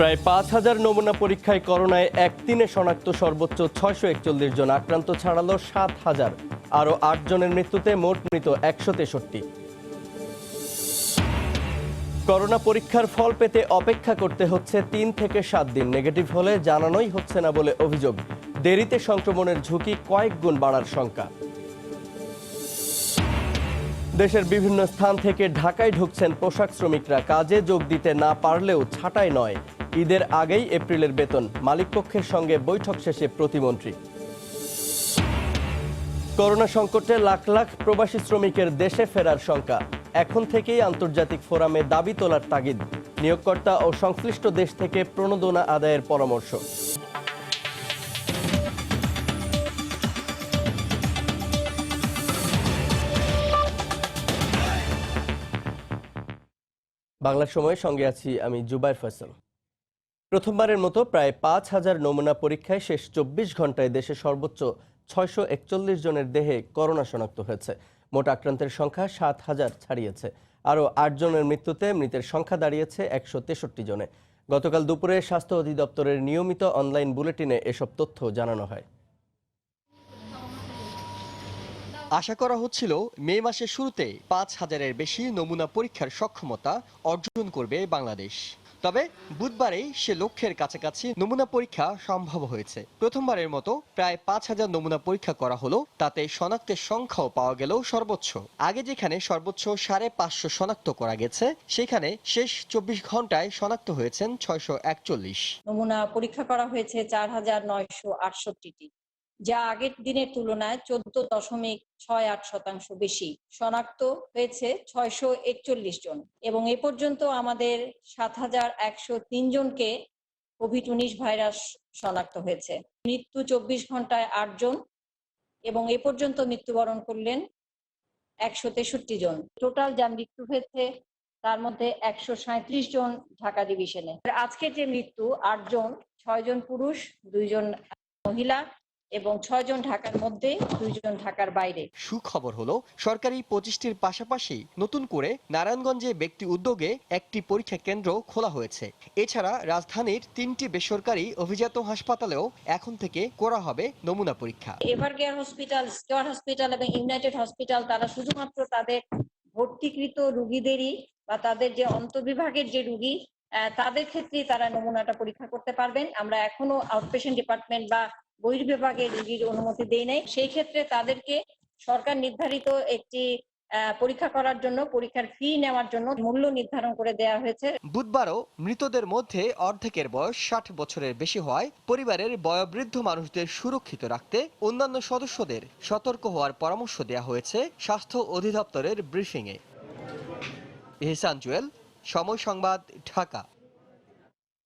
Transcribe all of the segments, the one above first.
প্রায় ৫,০০০ নমুনা পরীক্ষায় করোনায় একদিনে শনাক্ত সর্বোচ্চ ৬৪১ জন, আক্রান্ত ছাড়ালো ৭,০০০। আরও ৮ জনের মৃত্যুতে মোট মৃত ১৬৩। করোনা পরীক্ষার ফল পেতে অপেক্ষা করতে হচ্ছে ৩ থেকে ৭ দিন। নেগেটিভ হলে জানানোই হচ্ছে না বলে অভিযোগ। দেরিতে সংক্রমণের ঝুঁকি কয়েক গুণ বাড়ার শঙ্কা। দেশের বিভিন্ন স্থান থেকে ঢাকায় ঢুকছেন পোশাক শ্রমিকরা। কাজে যোগ দিতে না পারলেও ছাঁটাই নয়। ঈদের আগেই এপ্রিলের বেতন। মালিকপক্ষের সঙ্গে বৈঠক শেষে প্রতিমন্ত্রী। করোনা সংকটে লাখ লাখ প্রবাসী শ্রমিকের দেশে ফেরার শঙ্কা। এখন থেকেই আন্তর্জাতিক ফোরামে দাবি তোলার তাগিদ। নিয়োগকর্তা ও সংশ্লিষ্ট দেশ থেকে প্রণোদনা আদায়ের পরামর্শ। বাংলার সময়ের সঙ্গে আছি আমি জুবাইর ফয়সাল। প্রথমবারের মতো প্রায় ৫,০০০ নমুনা পরীক্ষায় শেষ ২৪ ঘন্টায় দেশে সর্বোচ্চ ৬৪১ জনের দেহে করোনা শনাক্ত হয়েছে। মোট আক্রান্তের সংখ্যা ৭,০০০ ছাড়িয়েছে। আরও ৮ জনের মৃত্যুতে মৃতের সংখ্যা দাঁড়িয়েছে ১৬৩ জনে। গতকাল দুপুরে স্বাস্থ্য অধিদপ্তরের নিয়মিত অনলাইন বুলেটিনে এসব তথ্য জানানো হয়। আশা করা হচ্ছিল মে মাসের শুরুতে ৫,০০০-এর বেশি নমুনা পরীক্ষার সক্ষমতা অর্জন করবে বাংলাদেশ। তবে বুধবারেই সে লক্ষ্যের কাছাকাছি নমুনা পরীক্ষা সম্ভব হয়েছে। প্রথমবারের মতো প্রায় ৫,০০০ নমুনা পরীক্ষা করা হলো, তাতে শনাক্তের সংখ্যাও পাওয়া গেল সর্বোচ্চ। আগে যেখানে সর্বোচ্চ ৫৫০ শনাক্ত করা গেছে, সেখানে শেষ ২৪ ঘন্টায় শনাক্ত হয়েছেন ৬৪১। নমুনা পরীক্ষা করা হয়েছে ৪,৯৬৮টি, যা আগের দিনের তুলনায় ১৪.৬৮% বেশি। শনাক্ত হয়েছে ৬৪১ জন এবং এ পর্যন্ত আমাদের ৭,১০৩ জনকে কোভিড-১৯ ভাইরাস শনাক্ত হয়েছে। মৃত্যু ২৪ ঘন্টায় ৮ জন এবং এ পর্যন্ত মৃত্যুবরণ করলেন ১৬৩ জন। টোটাল যা মৃত্যু হয়েছে তার মধ্যে ১৩৭ জন ঢাকা ডিভিশনে। আজকের যে মৃত্যু ৮ জন, ৬ জন পুরুষ, ২ জন মহিলা এবং ৬ জন ঢাকার মধ্যে, ২ জন ঢাকার বাইরে। সুখবর হলো সরকারি ২৫টির পাশাপাশি নতুন করে নারায়ণগঞ্জে ব্যক্তি উদ্যোগে একটি পরীক্ষা কেন্দ্র খোলা হয়েছে। এছাড়া রাজধানীর ৩টি বেসরকারি অভিজাত হাসপাতালেও এখন থেকে করা হবে নমুনা পরীক্ষা। এভারকেয়ার হসপিটাল, স্কয়ার হসপিটাল এবং ইউনাইটেড হসপিটাল তারা শুধুমাত্র তাদের ভর্তিকৃত রোগীদেরই বা তাদের যে অন্তর্বিভাগের যে রোগী তাদের ক্ষেত্রেই তারা নমুনাটা পরীক্ষা করতে পারবেন। আমরা এখনো আউটপেশেন্ট ডিপার্টমেন্ট বা বহির্বিভাগের রোগীর অনুমতি দেই নাই। সেই ক্ষেত্রে তাদেরকে সরকার নির্ধারিত একটি পরীক্ষা করার জন্য পরীক্ষার ফি নেওয়ার জন্য মূল্য নির্ধারণ করে দেওয়া হয়েছে। বুধবারও মৃতদের মধ্যে অর্ধেকের বয়স ৬০ বছরের বেশি হওয়ায় পরিবারের বয়োবৃদ্ধ মানুষদের সুরক্ষিত রাখতে অন্যান্য সদস্যদের সতর্ক হওয়ার পরামর্শ দেওয়া হয়েছে স্বাস্থ্য অধিদপ্তরের ব্রিফিংয়ে। এহসান জুয়েল, সময় সংবাদ, ঢাকা।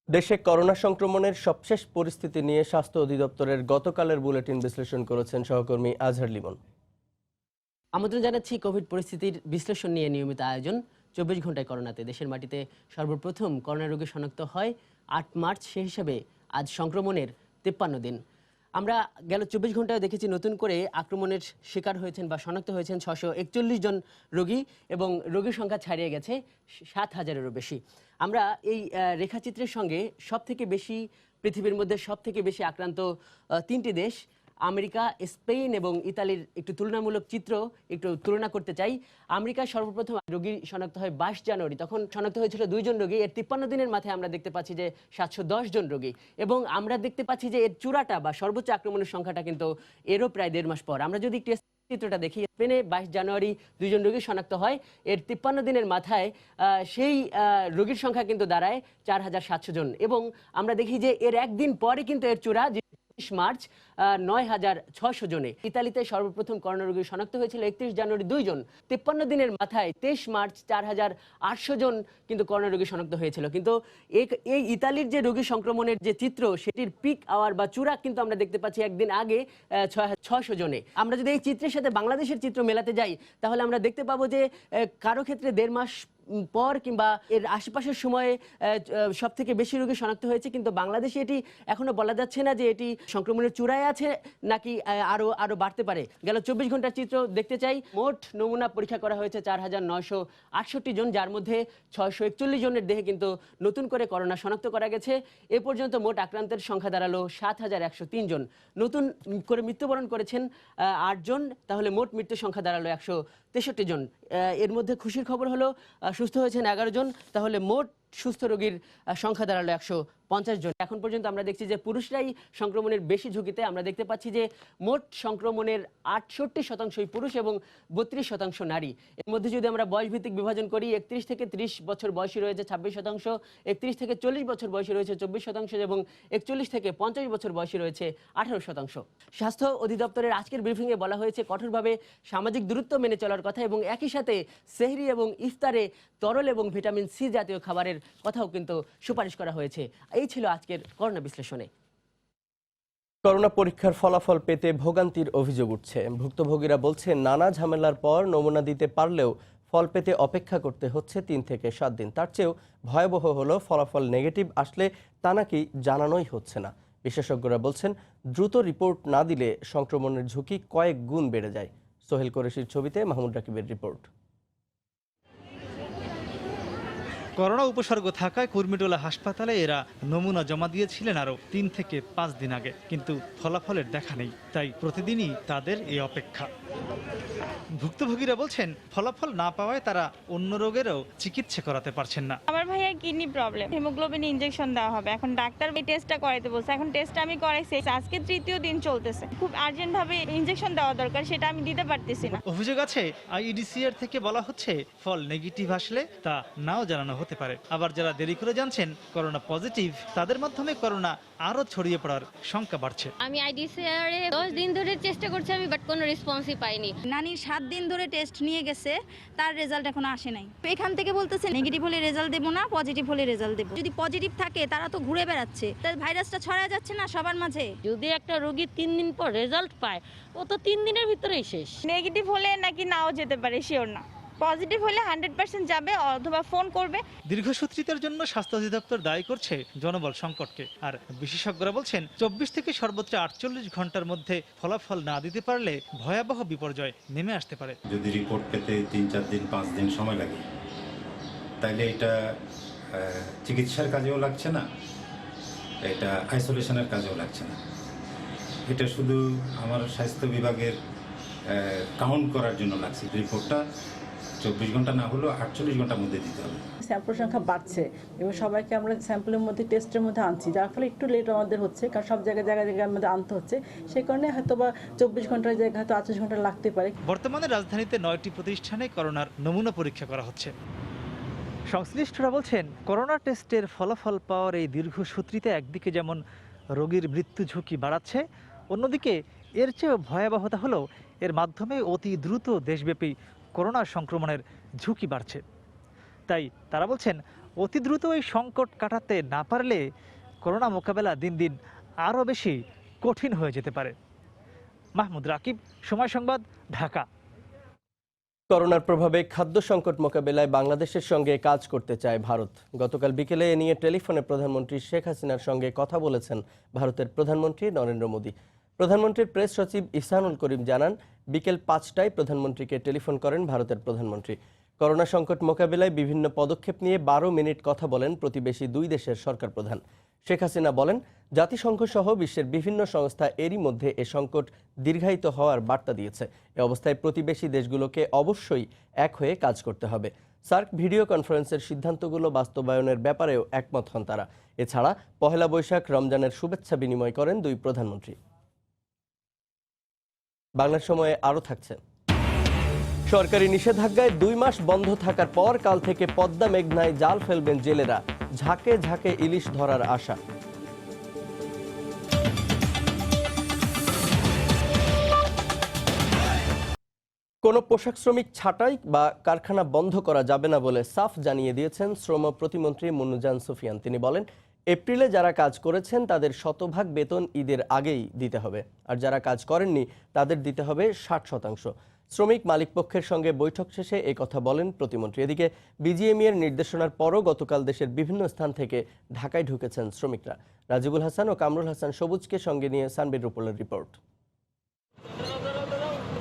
দেশে করোনা সংক্রমণের সবশেষ পরিস্থিতি নিয়ে স্বাস্থ্য অধিদপ্তরের গতকালের বুলেটিন বিশ্লেষণ করেছেন সহকর্মী আজহার লিমন। আমন্ত্রণ জানাচ্ছি কোভিড পরিস্থিতির বিশ্লেষণ নিয়ে নিয়মিত আয়োজন ২৪ ঘন্টায় করোনাতে। দেশের মাটিতে সর্বপ্রথম করোনা রোগী শনাক্ত হয় ৮ মার্চ। সেই হিসাবে আজ সংক্রমণের ৫৩ দিন। আমরা গেল ২৪ ঘন্টায় দেখেছি নতুন করে আক্রমণের শিকার হয়েছেন বা শনাক্ত হয়েছেন ৬৪১ জন রোগী এবং রোগীর সংখ্যা ছাড়িয়ে গেছে ৭,০০০-এরও বেশি। আমরা এই রেখাচিত্রের সঙ্গে সবথেকে বেশি পৃথিবীর মধ্যে সবথেকে বেশি আক্রান্ত ৩টি দেশ আমেরিকা, স্পেন এবং ইতালির একটু তুলনামূলক চিত্র একটু তুলনা করতে চাই। আমেরিকায় সর্বপ্রথম রোগী শনাক্ত হয় ২২ জানুয়ারি, তখন শনাক্ত হয়েছিল ২ জন রোগী। এর ৫৩ দিনের মাথায় আমরা দেখতে পাচ্ছি যে ৭১০ জন রোগী এবং আমরা দেখতে পাচ্ছি যে এর চূড়াটা বা সর্বোচ্চ আক্রমণের সংখ্যাটা কিন্তু এরও প্রায় ১.৫ মাস পর। আমরা যদি একটু চিত্রটা দেখি, স্পেনে ২২ জানুয়ারি ২ জন রোগী শনাক্ত হয়। এর ৫৩ দিনের মাথায় সেই রোগীর সংখ্যা কিন্তু দাঁড়ায় ৪,৭০০ জন এবং আমরা দেখি যে এর একদিন পরে কিন্তু এর চূড়া মার্চ ৯,৬০০ জনে। ইতালিতে সর্বপ্রথম করোনা রোগী শনাক্ত হয়েছিল ৩১ জানুয়ারি ২ জন। ৫৩ দিনের মাথায় ২৩ মার্চ ৪,৮০০ জন কিন্তু করোনা রোগী শনাক্ত হয়েছিল। কিন্তু এই ইতালির যে রোগী সংক্রমণের যে চিত্র, সেটির পিক আওয়ার বা চূড়া কিন্তু আমরা দেখতে পাচ্ছি একদিন আগে ৬,৬০০ জনে। আমরা যদি এই চিত্রের সাথে বাংলাদেশের চিত্র মেলাতে যাই, তাহলে আমরা দেখতে পাবো যে কারো ক্ষেত্রে ১.৫ মাস পর কিংবা এর আশেপাশের সময়ে সব থেকে বেশি রোগী শনাক্ত হয়েছে, কিন্তু বাংলাদেশে এটি এখনো বলা যাচ্ছে না যে এটি সংক্রমণের চূড়ায় আছে নাকি আরো বাড়তে পারে। গেল 24 ঘন্টার চিত্র দেখতে চাই। মোট নমুনা পরীক্ষা করা হয়েছে 4,968 জন, যার মধ্যে 641 জনের দেহে কিন্তু নতুন করে করোনা শনাক্ত করা গেছে। এ পর্যন্ত মোট আক্রান্তের সংখ্যা দাঁড়ালো 7,103 জন। নতুন করে মৃত্যুবরণ করেছেন 8 জন, তাহলে মোট মৃত্যুর সংখ্যা দাঁড়ালো 163 জন। এর মধ্যে খুশির খবর হলো সুস্থ হয়েছেন 11 জন, তাহলে মোট সুস্থ রোগীর সংখ্যা দাঁড়ালো 150 জন। এখন পর্যন্ত আমরা দেখছি যে পুরুষরাই সংক্রমণের বেশি ঝুঁকিতে। আমরা দেখতে পাচ্ছি যে মোট সংক্রমণের 68% পুরুষ এবং 32% নারী। এর মধ্যে যদি আমরা বয়সভিত্তিক বিভাজন করি, 31 থেকে 30 বছর বয়সী রয়েছে 26%, 31 থেকে 40 বছর বয়সী রয়েছে 24% এবং 41 থেকে 50 বছর বয়সী রয়েছে 18%। স্বাস্থ্য অধিদপ্তরের আজকের ব্রিফিংয়ে বলা হয়েছে কঠোরভাবে সামাজিক দূরত্ব মেনে চলার কথা এবং একই সাথে সেহরি এবং ইফতারে তরল এবং ভিটামিন সি জাতীয় খাবারের কথাও কিন্তু সুপারিশ করা হয়েছে। এই ছিল আজকের করোনা বিশ্লেষণে। করোনা পরীক্ষার ফলাফল পেতে ভোগান্তির অভিযোগ উঠছে। ভুক্তভোগীরা বলছে নানা ঝামেলার পর নমুনা দিতে পারলেও ফল পেতে অপেক্ষা করতে হচ্ছে 3 থেকে 7 দিন। তার চেয়েও ভয়াবহ হলো ফলাফল নেগেটিভ আসলে তা নাকি জানানোই হচ্ছে না। বিশেষজ্ঞরা বলছেন দ্রুত রিপোর্ট না দিলে সংক্রমণের ঝুঁকি কয়েক গুণ বেড়ে যায়। সোহেল কোরেশির ছবিতে মাহমুদ রাকিবের রিপোর্ট। করোনা উপসর্গ থাকায় কুর্মিটোলা হাসপাতালে এরা নমুনা জমা দিয়েছিলেন আরও 3 থেকে 5 দিন আগে, কিন্তু ফলাফলের দেখা নেই। তাই প্রতিদিনই তাদের এই অপেক্ষা। ভুক্তভোগীরা বলছেন ফলাফল না পাওয়ায় তারা অন্য রোগেরও চিকিৎসা করাতে পারছেন না। আমার ভাইয়ের কিডনি প্রবলেম, হিমোগ্লোবিন ইনজেকশন দেওয়া হবে। এখন ডাক্তার এই টেস্টটা করাইতে বলছে। এখন টেস্টটা আমি করাইছি, আজকে 3য় দিন চলতেছে। খুব আর্জেন্ট ভাবে ইনজেকশন দেওয়া দরকার, সেটা আমি দিতে পারতেছি না। অভিযোগ আছে আইইডিসিআর থেকে বলা হচ্ছে ফল নেগেটিভ আসলে তা নাও জানানো হতে পারে। আবার যারা দেরি করে জানছেন করোনা পজিটিভ, তাদের মাধ্যমে করোনা আরো ছড়িয়ে পড়ার শঙ্কা বাড়ছে। আমি আইডিসিআর 10 দিন ধরে চেষ্টা করছি আমি, বাট কোনো রেসপন্সই পাইনি। নানি 7 দিন ধরে টেস্ট নিয়ে গেছে, তার রেজাল্ট এখনো আসে নাই। এখান থেকে বলতেছে নেগেটিভ হলে রেজাল্ট দেবো না, পজিটিভ হলে রেজাল্ট দেবো। যদি পজিটিভ থাকে তারা তো ঘুরে বেড়াচ্ছে, তাই ভাইরাসটা ছড়ায় যাচ্ছে না সবার মাঝে। যদি একটা রোগী 3 দিন পর রেজাল্ট পায়, ও তো 3 দিনের ভিতরেই শেষ। নেগেটিভ হলে নাকি নাও যেতে পারে, শিওর না। পজিটিভ হলে 100% যাবে অথবা ফোন করবে। দীর্ঘসূত্রিতার জন্য স্বাস্থ্য অধিদপ্তর দায়ী করছে জনবল সংকটকে। আর বিশেষজ্ঞরা বলছেন 24 থেকে সর্বোচ্চ 48 ঘন্টার মধ্যে ফলাফল না দিতে পারলে ভয়াবহ বিপর্যয় নেমে আসতে পারে। যদি রিপোর্ট পেতে 3-4 দিন 5 দিন সময় লাগে, তাইলে এটা চিকিৎসার কাজেও লাগছে না, এটা আইসোলেশনের কাজেও লাগছে না। এটা শুধু আমার স্বাস্থ্য বিভাগের কাউন্ট করার জন্য লাগছে। রিপোর্টটা 24 ঘন্টা না হলেও 48 ঘন্টার মধ্যে দিতে হবে। স্যাম্পল সংখ্যা বাড়ছে এবং সবাইকে আমরা স্যাম্পলের মধ্যে টেস্টের মধ্যে আনছি, যার ফলে একটু লেট আমাদের হচ্ছে, কারণ সব জায়গায় মধ্যে আনতে হচ্ছে। সেই কারণে হয়তো বা 24 ঘন্টার জায়গায় হয়তো 48 ঘন্টা লাগতে পারে। বর্তমানে রাজধানীতে 9টি প্রতিষ্ঠানে করোনার নমুনা পরীক্ষা করা হচ্ছে। সংশ্লিষ্টরা বলছেন করোনা টেস্টের ফলাফল পাওয়ার এই দীর্ঘসূত্রিতা একদিকে যেমন রোগীর মৃত্যু ঝুঁকি বাড়াচ্ছে, অন্যদিকে এর চেয়েও ভয়াবহতা হলো এর মাধ্যমে অতি দ্রুত দেশব্যাপী করোনা সংক্রমণের ঝুঁকি বাড়ছে। তাই তারা বলছেন অতি দ্রুত এই সংকট কাটাতে না পারলে করোনা মোকাবেলা দিন দিন আরও বেশি কঠিন হয়ে যেতে পারে। মাহমুদ রাকিব, সময় সংবাদ, ঢাকা। করোনার প্রভাবে খাদ্য সংকট মোকাবেলায় বাংলাদেশের সঙ্গে কাজ করতে চায় ভারত। গতকাল বিকেলে এ নিয়ে টেলিফোনে প্রধানমন্ত্রী শেখ হাসিনার সঙ্গে কথা বলেছেন ভারতের প্রধানমন্ত্রী নরেন্দ্র মোদী। প্রধানমন্ত্রীর প্রেস সচিব ইহসানুল করিম জানান, বিকেল 5টায় প্রধানমন্ত্রীকে টেলিফোন করেন ভারতের প্রধানমন্ত্রী। করোনা সংকট মোকাবেলায় বিভিন্ন পদক্ষেপ নিয়ে 12 মিনিট কথা বলেন প্রতিবেশী 2 দেশের সরকার প্রধান। শেখ হাসিনা বলেন, জাতিসংঘ সহ বিশ্বের বিভিন্ন সংস্থা এরই মধ্যে এ সংকট দীর্ঘায়িত হওয়ার বার্তা দিয়েছে। এ অবস্থায় প্রতিবেশী দেশগুলোকে অবশ্যই এক হয়ে কাজ করতে হবে। সার্ক ভিডিও কনফারেন্সের সিদ্ধান্তগুলো বাস্তবায়নের ব্যাপারেও একমত হন তারা। এছাড়া পহেলা বৈশাখ, রমজানের শুভেচ্ছা বিনিময় করেন 2 প্রধানমন্ত্রী। বাংলার সময়ে আরও থাকছে। সরকারি নিষেধাজ্ঞায় 2 মাস বন্ধ থাকার পর কাল থেকে পদ্মা মেঘনায় জাল ফেলবেন জেলেরা। ঝাঁকে ঝাঁকে ইলিশ ধরার আশা। কোনো পোশাক শ্রমিক ছাঁটাই বা কারখানা বন্ধ করা যাবে না বলে সাফ জানিয়ে দিয়েছেন শ্রম প্রতিমন্ত্রী মুন্নুজান সুফিয়ান। তিনি বলেন, এপ্রিলে যারা কাজ করেছেন তাদের 100% বেতন ঈদের আগেই দিতে হবে, আর যারা কাজ করেননি তাদের দিতে হবে 60%। শ্রমিক মালিক পক্ষের সঙ্গে বৈঠক শেষে এই কথা বলেন প্রতিমন্ত্রী। এদিকে বিজিএমইএর নির্দেশনার পরও গতকাল দেশের বিভিন্ন স্থান থেকে ঢাকায় ঢুকেছেন শ্রমিকরা। রাজিবুল হাসান ও কামরুল হাসান সবুজকে সঙ্গে নিয়ে সানবির রুপলের রিপোর্ট।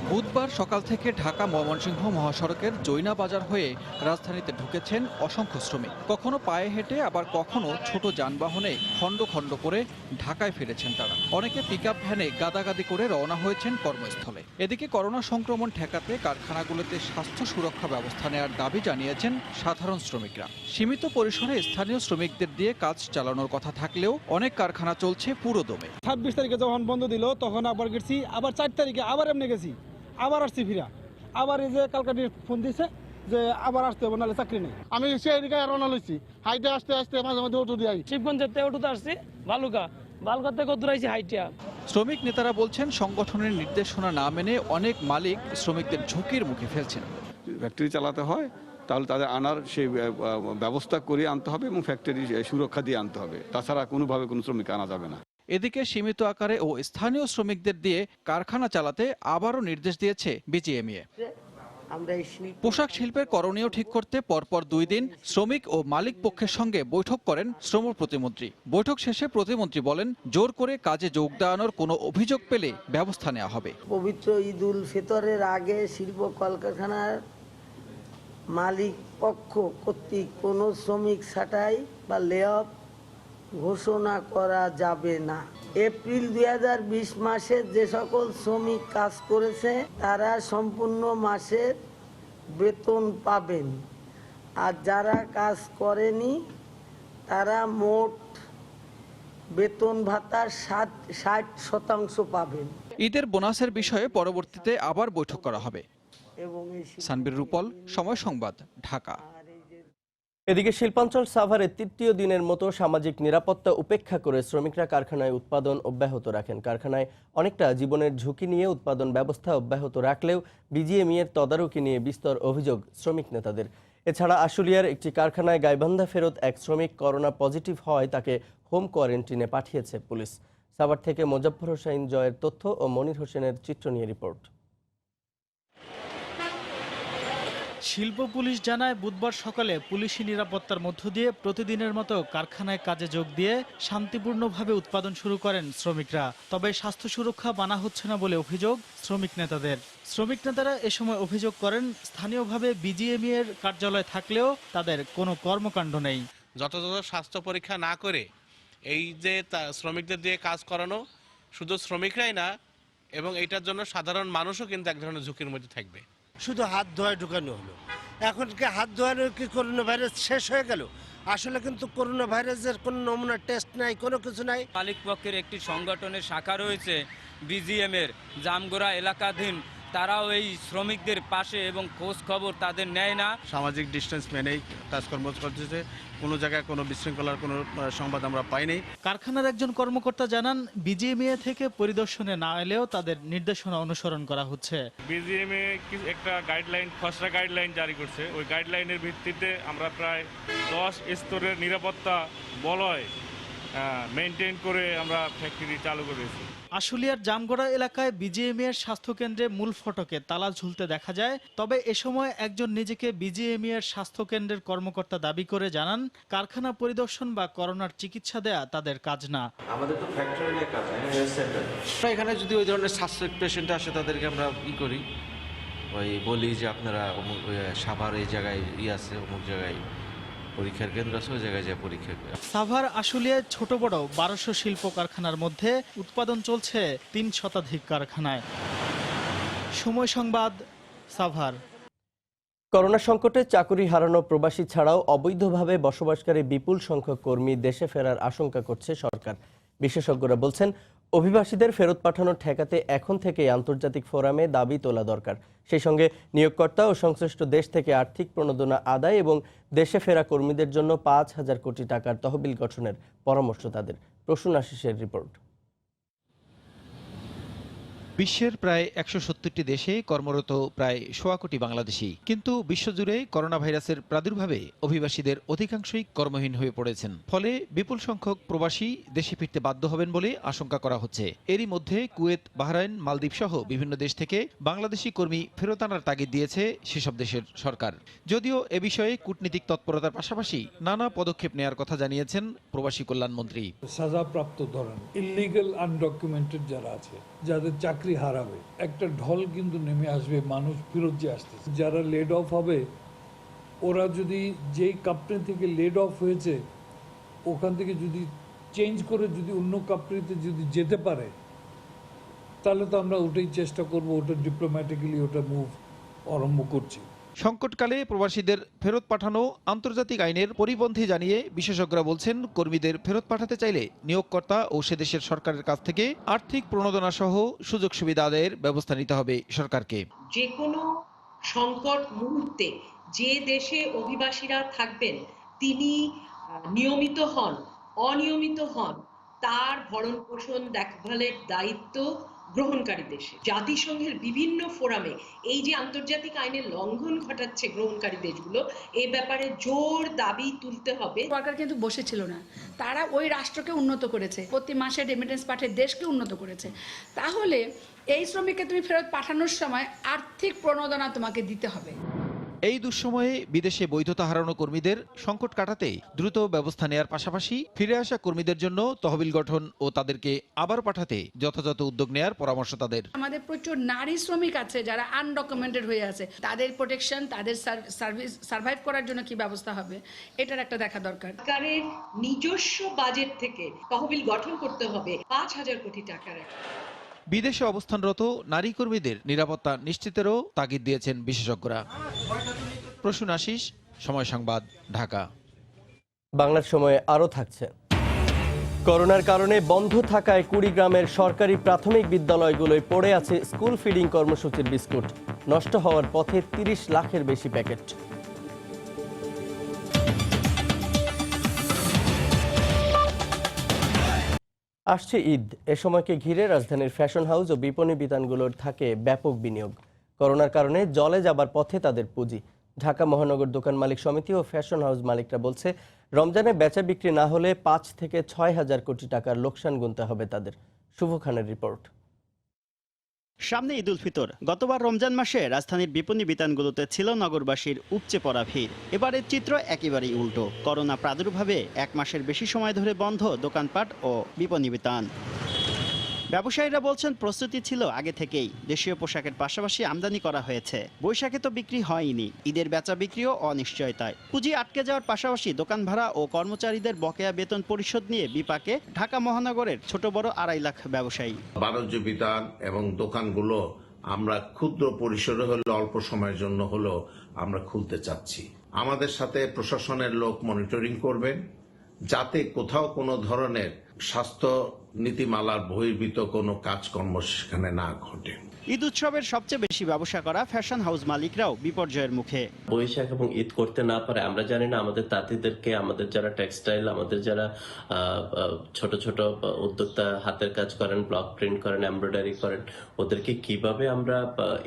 বুধবার সকাল থেকে ঢাকা ময়মনসিংহ মহাসড়কের জৈনা বাজার হয়ে রাজধানীতে ঢুকেছেন অসংখ্য শ্রমিক। কখনো পায়ে হেঁটে, আবার কখনো ছোট যানবাহনে খণ্ড খণ্ড করে ঢাকায় ফিরেছেন তারা। অনেকে পিকআপ ভ্যানে গাদাগাদি করে রওনা হয়েছেন কর্মস্থলে। এদিকে করোনা সংক্রমণ ঠেকাতে কারখানাগুলোতে স্বাস্থ্য সুরক্ষা ব্যবস্থা নেওয়ার দাবি জানিয়েছেন সাধারণ শ্রমিকরা। সীমিত পরিসরে স্থানীয় শ্রমিকদের দিয়ে কাজ চালানোর কথা থাকলেও অনেক কারখানা চলছে পুরোদমে। 26 তারিখে যখন বন্ধ দিল তখন আবার গেছি, আবার 4 তারিখে আবার এমনি গেছি, আবার আসছি ফিরা, আবার এই যে কালকাটি ফোন দিছে যে আবার আসতে হবে, নাহলে চাকরি নেই। আমি সেই দিকে রওনা লইছি, হাইটে আসতে আসতে মাঝে মাঝে অটো দিয়ে শিবগঞ্জের থেকে অটোতে আসছি, বালুকা থেকে দূরাইছি হাইটে। শ্রমিক নেতারা বলছেন সংগঠনের নির্দেশনা না মেনে অনেক মালিক শ্রমিকদের ঝুঁকির মুখে ফেলছেন। ফ্যাক্টরি চালাতে হয় তাহলে তাদের আনার সেই ব্যবস্থা করে আনতে হবে এবং ফ্যাক্টরি সুরক্ষা দিয়ে আনতে হবে, তাছাড়া কোনোভাবে কোনো শ্রমিক আনা যাবে না। এদিকে সীমিত আকারে ও স্থানীয় শ্রমিকদের দিয়ে কারখানা চালাতে আবারও নির্দেশ দিয়েছে বিজিএমইএ। পোশাক শিল্পের করণীয় ঠিক করতে পরপর 2 দিন শ্রমিক ও মালিক পক্ষের সঙ্গে বৈঠক করেন শ্রম প্রতিমন্ত্রী। বৈঠক শেষে প্রতিমন্ত্রী বলেন, জোর করে কাজে যোগ দেওয়ানোর কোনো অভিযোগ পেলে ব্যবস্থা নেওয়া হবে। পবিত্র ঈদ উল ফিতরের আগে শিল্প কলকারখানার মালিক পক্ষ কর্তৃক কোনো শ্রমিক ছাঁটাই বা লে-অফ ঘোষণা করা যাবে না। এপ্রিল 2020 মাসে যে সকল শ্রমিক কাজ করেছে তারা সম্পূর্ণ মাসের বেতন পাবেন, আর যারা কাজ করেনি তারা মোট বেতন ভাতার 60% পাবেন। ঈদের বোনাসের বিষয়ে পরবর্তীতে আবার বৈঠক করা হবে। সানবির রুপল, সময় সংবাদ, ঢাকা। এদিকে শিল্পাঞ্চল সাভারে তৃতীয় দিনের মতো সামাজিক নিরাপত্তা উপেক্ষা করে শ্রমিকরা কারখানায় উৎপাদন অব্যাহত রাখেন। কারখানায় অনেকটা জীবনের ঝুঁকি নিয়ে উৎপাদন ব্যবস্থা অব্যাহত রাখলেও বিজিএমইএর তদারকি নিয়ে বিস্তর অভিযোগ শ্রমিক নেতাদের। এছাড়া আশুলিয়ার একটি কারখানায় গাইবান্ধা ফেরত এক শ্রমিক করোনা পজিটিভ হওয়ায় তাকে হোম কোয়ারেন্টিনে পাঠিয়েছে পুলিশ। সাভার থেকে মোজাফফর হোসেন জয়ের তথ্য ও মনির হোসেনের চিত্র নিয়ে রিপোর্ট। শিল্প পুলিশ জানায়, বুধবার সকালে পুলিশি নিরাপত্তার মধ্য দিয়ে প্রতিদিনের মতো কারখানায় কাজে যোগ দিয়ে শান্তিপূর্ণভাবে উৎপাদন শুরু করেন শ্রমিকরা। তবে স্বাস্থ্য সুরক্ষা মানা হচ্ছে না বলে অভিযোগ শ্রমিক নেতাদের। শ্রমিক নেতারা এ সময় অভিযোগ করেন, স্থানীয়ভাবে বিজিএমইএর কার্যালয় থাকলেও তাদের কোনো কর্মকাণ্ড নেই। যথাযথ স্বাস্থ্য পরীক্ষা না করে এই যে শ্রমিকদের দিয়ে কাজ করানো, শুধু শ্রমিকরাই না এবং এইটার জন্য সাধারণ মানুষও কিন্তু এক ধরনের ঝুঁকির মধ্যে থাকবে। শুধু হাত ধোয়া ঢুকানো হলো, এখন কি হাত ধোয়ানো কি করোনা ভাইরাস শেষ হয়ে গেল? আসলে কিন্তু করোনা ভাইরাসের কোনো নমুনা টেস্ট নাই, কোনো কিছু নাই। মালিক পক্ষের একটি সংগঠনের শাখা রয়েছে বিজিএমের, জামগোড়া এলাকাধীন, তারাও এই শ্রমিকদের পাশে এবং খোঁজ খবর তাদের নেয় না। সামাজিক ডিস্টেন্স মেনেই কাজকর্ম করতেছে, কোনো জায়গায় কোনো বিশৃঙ্খলার কোনো সংবাদ আমরা পাইনি। কারখানার একজন কর্মকর্তা জানান, বিজিএমইএ থেকে পরিদর্শনে না এলেও তাদের নির্দেশনা অনুসরণ করা হচ্ছে। বিজিএমএ একটা গাইডলাইন, খসড়া গাইডলাইন জারি করছে। ওই গাইডলাইনের ভিত্তিতে আমরা প্রায় 10 স্তরের নিরাপত্তা বলয় মেনটেন করে আমরা ফ্যাক্টরি চালু করেছি। আশুলিয়ার জামগড়া এলাকায় বিজিএমইএর স্বাস্থ্য কেন্দ্রে মূল ফটকে তালা ঝুলতে দেখা যায়। তবে এ সময় একজন নিজেকে বিজিএমইএর স্বাস্থ্য কেন্দ্রের কর্মকর্তা দাবি করে জানান, কারখানা পরিদর্শন বা করোনার চিকিৎসা দেয়া তাদের কাজ না। আমাদের তো ফ্যাক্টরি কাজ, হেলথ সেন্টার। এখানে যদি ওই ধরনের সাসপেক্ট পেশেন্ট আসে তাদেরকে আমরা করি, ওই বলি যে আপনারা অমুক সাভার এই জায়গায় আছে, অমুক জায়গায় পরীক্ষার কেন্দ্র আছে, ওই জায়গায় যায় পরীক্ষা করে। সাভার আশুলিয়ায় ছোট বড় 1200 শিল্প কারখানার মধ্যে উৎপাদন চলছে 3 শতাধিক কারখানায়। সময় সংবাদ, সাভার। করোনা সংকটে চাকরি হারানো প্রবাসী ছাড়াও অবৈধভাবে বসবাসকারী বিপুল সংখ্যক কর্মী দেশে ফেরার আশঙ্কা করছে সরকার। বিশেষজ্ঞরা বলছেন, অভিবাসীদের ফেরত পাঠানো ঠেকাতে এখন থেকেই আন্তর্জাতিক ফোরামে দাবি তোলা দরকার। সেই সঙ্গে নিয়োগকর্তা ও সংশ্লিষ্ট দেশ থেকে আর্থিক প্রণোদনা আদায় এবং দেশে ফেরা কর্মীদের জন্য 5,000 কোটি টাকার তহবিল গঠনের পরামর্শ তাদের। প্রসূন আশিসের রিপোর্ট। বিশ্বের প্রায় ১৭০টি দেশে কর্মরত প্রায় ১.৫ কোটি বাংলাদেশি, কিন্তু বিশ্বজুড়ে করোনা ভাইরাসের প্রাদুর্ভাবে অভিবাসীদের অধিকাংশই কর্মহীন হয়ে পড়েছেন। ফলে বিপুল সংখ্যক প্রবাসী দেশে ফিরতে বাধ্য হবেন বলে আশঙ্কা করা হচ্ছে। এরই মধ্যে কুয়েত, বাহরাইন, মালদ্বীপ সহ বিভিন্ন দেশ থেকে বাংলাদেশি কর্মী ফেরত আনার তাগিদ দিয়েছে সেসব দেশের সরকার। যদিও এ বিষয়ে কূটনীতিক তৎপরতার পাশাপাশি নানা পদক্ষেপ নেওয়ার কথা জানিয়েছেন প্রবাসী কল্যাণমন্ত্রী। সাজাপ্রাপ্ত ধরেন ইলিগাল আনডকুমেন্টেড যারা আছে, যাদের চাকরি হারাবে, একটা ঢল কিন্তু নেমে আসবে, মানুষ ফেরত যে আসতেছে। যারা লেড অফ হবে, ওরা যদি যেই কোম্পানি থেকে লেড অফ হয়েছে ওখান থেকে যদি চেঞ্জ করে যদি অন্য কোম্পানিতে যদি যেতে পারে, তাহলে তো আমরা ওটাই চেষ্টা করব, ওটা ডিপ্লোম্যাটিক্যালি ওটা মুভ আরম্ভ করছি। সংকটকালে প্রবাসীদের ফেরত পাঠানো আন্তর্জাতিক আইনের পরিপন্থী জানিয়ে বিশেষজ্ঞরা বলছেন, কর্মীদের ফেরত পাঠাতে চাইলে নিয়োগকর্তা ও সে দেশের সরকারের কাছ থেকে আর্থিক প্রণোদনা সহ সুযোগ সুবিধা আদায়ের ব্যবস্থা নিতে হবে সরকারকে। যে কোনো সংকট মুহূর্তে যে দেশে অভিবাসীরা থাকবেন তিনি নিয়মিত হন, অনিয়মিত হন, তার ভরণ পোষণ দেখভালের দায়িত্ব গ্রহণকারী দেশে। জাতিসংঘের বিভিন্ন ফোরামে এই যে আন্তর্জাতিক আইনের লঙ্ঘন ঘটাচ্ছে গ্রহণকারী দেশগুলো, এই ব্যাপারে জোর দাবি তুলতে হবে। সরকার কিন্তু বসেছিল না, তারা ওই রাষ্ট্রকে উন্নত করেছে, প্রতি মাসে রেমিটেন্স পাঠিয়ে দেশকে উন্নত করেছে। তাহলে এই শ্রমিককে তুমি ফেরত পাঠানোর সময় আর্থিক প্রণোদনা তোমাকে দিতে হবে। এই দুঃসময়ে বিদেশে বৈধতা হারানো কর্মীদের সংকট কাটাতে দ্রুত ব্যবস্থা নেওয়ার পাশাপাশি ফিরে আসা কর্মীদের জন্য তহবিল গঠন ও তাদেরকে আবার পাঠাতে যথাযথ উদ্যোগ নেওয়ার পরামর্শ তাদের। আমাদের প্রচুর নারী শ্রমিক আছে যারা আনডকুমেন্টেড হয়ে আছে, তাদের প্রোটেকশন, তাদের সার্ভিস সার্ভাইভ করার জন্য কি ব্যবস্থা হবে, এটার একটা দেখা দরকার। সরকারের নিজস্ব বাজেট থেকে তহবিল গঠন করতে হবে ৫,০০০ কোটি টাকার। বিদেশে অবস্থানরত নারী কর্মীদের নিরাপত্তা নিশ্চিতেরও তাগিদ দিয়েছেন বিশেষজ্ঞরা। প্রসূন আশিস, সময় সংবাদ, ঢাকা। বাংলার সময়ে আরও থাকছে। করোনার কারণে বন্ধ থাকায় কুড়িগ্রামের সরকারি প্রাথমিক বিদ্যালয়গুলোয় পড়ে আছে স্কুল ফিডিং কর্মসূচির বিস্কুট। নষ্ট হওয়ার পথে ৩০ লাখের বেশি প্যাকেট। আসছে ঈদ, এ সময়কে ঘিরে রাজধানীর ফ্যাশন হাউস ও বিপণী বিতানগুলোর থাকে ব্যাপক বিনিয়োগ। করোনার কারণে জলে যাবার পথে তাদের পুঁজি। ঢাকা মহানগর দোকান মালিক সমিতি ও ফ্যাশন হাউস মালিকরা বলছে, রমজানে বেচা বিক্রি না হলে ৫ থেকে ৬ হাজার কোটি টাকার লোকসান গুনতে হবে তাদের। শুভ খানের রিপোর্ট। সামনে ঈদ উল ফিতর। গতবার রমজান মাসে রাজধানীর বিপণী বিতানগুলোতে ছিল নগরবাসীর উপচে পড়া ভিড়। এবারের চিত্র একেবারেই উল্টো। করোনা প্রাদুর্ভাবে ১ মাসের বেশি সময় ধরে বন্ধ দোকানপাট ও বিপণী বিতান। ব্যবসায়ীরা বলছেন, প্রস্তুতি ছিল আগে থেকেই। দেশীয় পোশাকের পাশাপাশি আমদানি করা হয়েছে। বৈশাখে তো বিক্রি হয়নি, ঈদের বেচা বিক্রিও অনিশ্চয়তায়। পুঁজি আটকে যাওয়ার পাশাপাশি দোকান ভাড়া ও কর্মচারীদের বকেয়া বেতন পরিশোধ নিয়ে বিপাকে ঢাকা মহানগরের ছোট বড় ২.৫ লাখ ব্যবসায়ী। বাণিজ্য বিতান এবং দোকানগুলো আমরা ক্ষুদ্র পরিসরে হলেও অল্প সময়ের জন্য হলেও আমরা খুলতে চাচ্ছি। আমাদের সাথে প্রশাসনের লোক মনিটরিং করবেন, যাতে কোথাও কোনো ধরনের স্বাস্থ্য নীতিমালার বহির্ভূত কোনো কাজকর্ম সেখানে না ঘটে। ঈদ উৎসবের সবচেয়ে বেশি ব্যবসা করা ফ্যাশন হাউস মালিকরাও বিপর্যয়ের মুখে। বৈশাখ এবং ঈদ করতে না পারে আমরা জানি না আমাদের তাঁতিদেরকে, আমাদের যারা টেক্সটাইল, আমাদের যারা ছোট ছোট উদ্যোক্তা হাতের কাজ করেন, ব্লক প্রিন্ট করেন, এমব্রয়ডারি করেন, ওদেরকে কিভাবে আমরা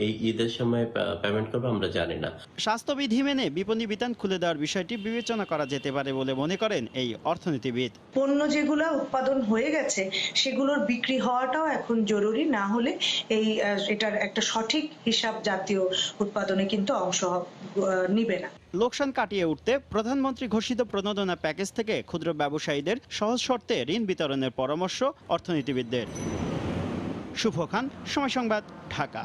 এই ঈদের সময় পেমেন্ট করবো আমরা জানি না। স্বাস্থ্যবিধি মেনে বিপণী বিতান খুলে দেওয়ার বিষয়টি বিবেচনা করা যেতে পারে বলে মনে করেন এই অর্থনীতিবিদ। পণ্য যেগুলো উৎপাদন হয়ে গেছে সেগুলোর বিক্রি হওয়াটাও এখন জরুরি, না হলে এটার একটা সঠিক হিসাব জাতীয় উৎপাদনে কিন্তু অংশ নিবে না। লোকসান কাটিয়ে উঠতে প্রধানমন্ত্রী ঘোষিত প্রণোদনা প্যাকেজ থেকে ক্ষুদ্র ব্যবসায়ীদের সহজ শর্তে ঋণ বিতরণের পরামর্শ অর্থনীতিবিদদের। শুভ খান, সময় সংবাদ, ঢাকা।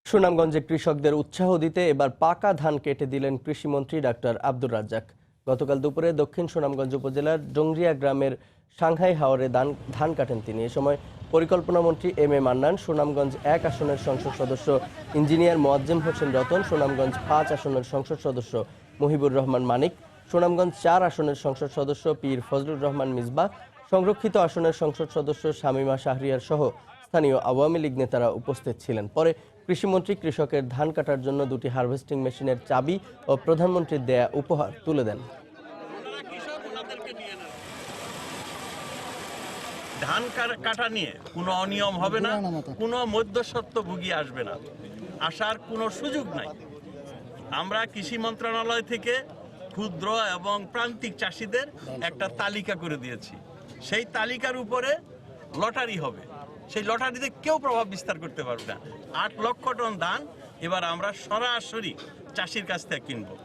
সুনামগঞ্জে কৃষকদের উৎসাহ দিতে এবার পাকা ধান কেটে দিলেন কৃষিমন্ত্রী ডাক্তার আব্দুর রাজ্জাক। গতকাল দুপুরে দক্ষিণ সুনামগঞ্জ উপজেলার ডংরিয়া গ্রামের সাংহাই হাওরে ধান কাটেন তিনি। এ সময় পরিকল্পনা মন্ত্রী এম এ মান্নান, সুনামগঞ্জ ১ আসনের সংসদ সদস্য ইঞ্জিনিয়ার মোয়াজ্জেম হোসেন রতন, সুনামগঞ্জ ৫ আসনের সংসদ সদস্য মুহিবুর রহমান মানিক, সুনামগঞ্জ ৪ আসনের সংসদ সদস্য পীর ফজলুর রহমান মিসবাহ, সংরক্ষিত আসনের সংসদ সদস্য শামীমা শাহরিয়ার সহ স্থানীয় আওয়ামী লীগ নেতারা উপস্থিত ছিলেন। পরে কৃষিমন্ত্রী কৃষকের ধান কাটার জন্য ২টি হারভেস্টিং মেশিনের চাবি ও প্রধানমন্ত্রীর দেয়া উপহার তুলে দেন। ধান কাটা নিয়ে কোনো অনিয়ম হবে না, কোনো মধ্যস্বত্বভোগী আসবে না, আসার কোনো সুযোগ নাই। আমরা কৃষি মন্ত্রণালয় থেকে ক্ষুদ্র এবং প্রান্তিক চাষিদের একটা তালিকা করে দিয়েছি। সেই তালিকার উপরে লটারি হবে, সেই লটারিতে কেউ প্রভাব বিস্তার করতে পারবে না। 8 লক্ষ টন ধান এবার আমরা সরাসরি চাষির কাছ থেকে কিনবো।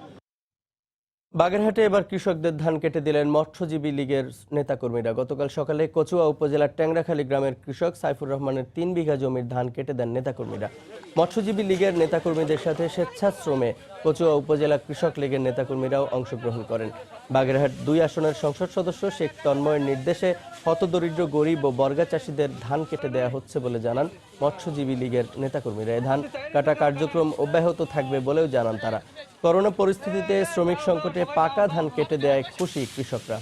বাগেরহাটে এবার কৃষকদের ধান কেটে দিলেন মৎস্যজীবী লীগের নেতাকর্মীরা। গতকাল সকালে কচুয়া উপজেলার ট্যাংরাখালী গ্রামের কৃষক সাইফুর রহমানের 3 বিঘা জমির ধান কেটে দেন নেতাকর্মীরা। মৎস্যজীবী লীগের নেতাকর্মীদের সাথে স্বেচ্ছাশ্রমে কচুয়া উপজেলা কৃষক লীগের নেতাকর্মীরাও অংশগ্রহণ করেন। বাগেরহাট 2 আসনের সংসদ সদস্য শেখ তন্ময়ের নির্দেশে হতদরিদ্র গরিব ও বর্গা চাষিদের ধান কেটে দেওয়া হচ্ছে বলে জানান মৎস্যজীবী লীগের নেতাকর্মীরা। এই ধান কাটা কার্যক্রম অব্যাহত থাকবে বলেও জানান তারা। করোনা পরিস্থিতিতে শ্রমিক সংকটে পাকা ধান কেটে দেওয়ায় খুশি কৃষকরা।